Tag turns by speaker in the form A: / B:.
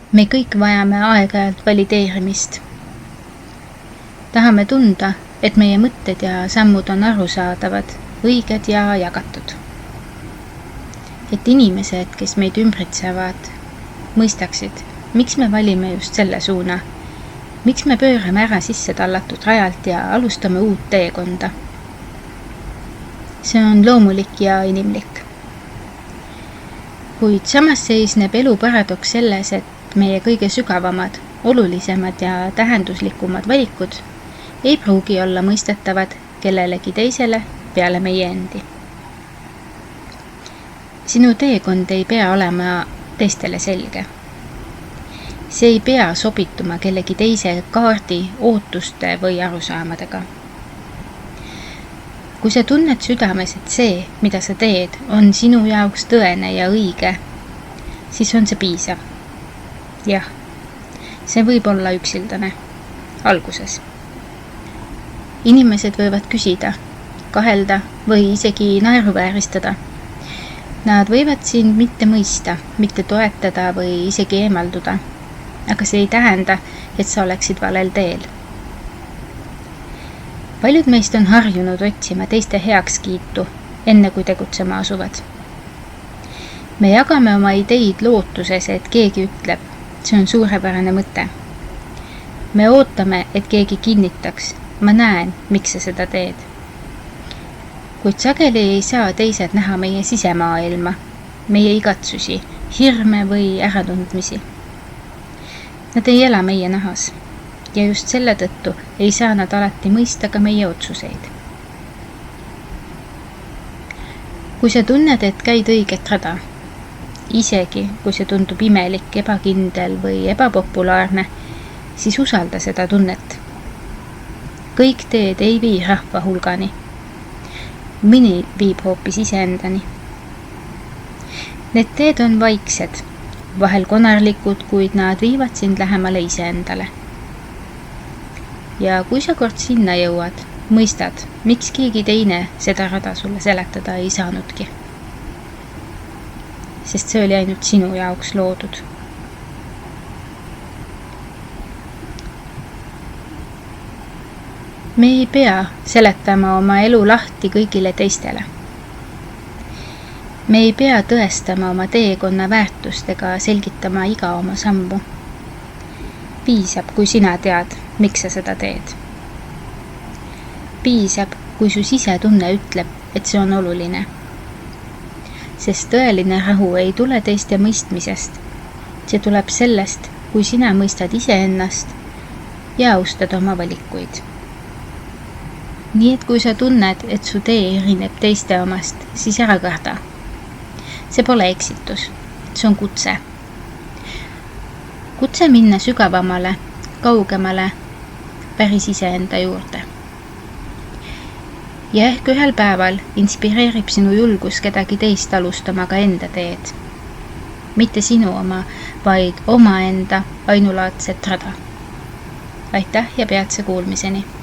A: Me kõik vajame aeg-ajalt valideerimist. Tahame tunda, et meie mõtted ja sammud on arusaadavad, õiged ja jagatud. Et inimesed, kes meid ümbritsevad, mõistaksid, miks me valime just selle suuna, miks me pöörame ära sisse tallatud rajalt ja alustame uut teekonda. See on loomulik ja inimlik. Kuid samas seisneb elu paradoks selles, et meie kõige sügavamad, olulisemad ja tähenduslikumad valikud ei pruugi olla mõistetavad kellelegi teisele peale meie endi. Sinu teekond ei pea olema teistele selge. See ei pea sobituma kellegi teise kaardi, ootuste või arusaamadega. Kui sa tunned südames, et see, mida sa teed, on sinu jaoks tõene ja õige, siis on see piisav. Jah, see võib olla üksildane. Alguses. Inimesed võivad küsida, kahelda või isegi naeruvääristada. Nad võivad sind mitte mõista, mitte toetada või isegi eemalduda, aga see ei tähenda, et sa oleksid valel teel. Paljud meist on harjunud otsima teiste heakskiitu, enne kui tegutsema asuvad. Me jagame oma ideid lootuses, et keegi ütleb, see on suurepärane mõte. Me ootame, et keegi kinnitaks, ma näen, miks sa seda teed. Kuid sageli ei saa teised näha meie sisemaailma, meie igatsusi, hirme või äratundmisi. Nad ei ela meie nahas ja just selle tõttu ei saa nad alati mõista ka meie otsuseid. Kui sa tunned, et käid õiget rada, isegi kui see tundub imelik, ebakindel või ebapopulaarne, siis usalda seda tunnet. Kõik teed ei vii rahva hulgani. Mõni viib hoopis iseendani. Need teed on vaiksed, vahel konarlikud, kuid nad viivad sind lähemale iseendale. Ja kui sa kord sinna jõuad, mõistad, miks keegi teine seda rada sulle seletada ei saanudki. Sest see oli ainult sinu jaoks loodud. Me ei pea seletama oma elu lahti kõigile teistele. Me ei pea tõestama oma teekonna väärtust ega selgitama iga oma sammu. Piisab, kui sina tead, miks sa seda teed. Piisab, kui su sisetunne ütleb, et see on oluline. Sest tõeline rahu ei tule teiste mõistmisest. See tuleb sellest, kui sina mõistad iseennast ja austad oma valikuid. Nii et kui sa tunned, et su tee erineb teiste omast, siis ära karda. See pole eksitus, see on kutse. Kutse minna sügavamale, kaugemale, päris iseenda juurde. Ja ehk ühel päeval inspireerib sinu julgus kedagi teist alustama ka enda teed. Mitte sinu oma, vaid omaenda ainulaadset rada. Aitäh ja peatse kuulmiseni!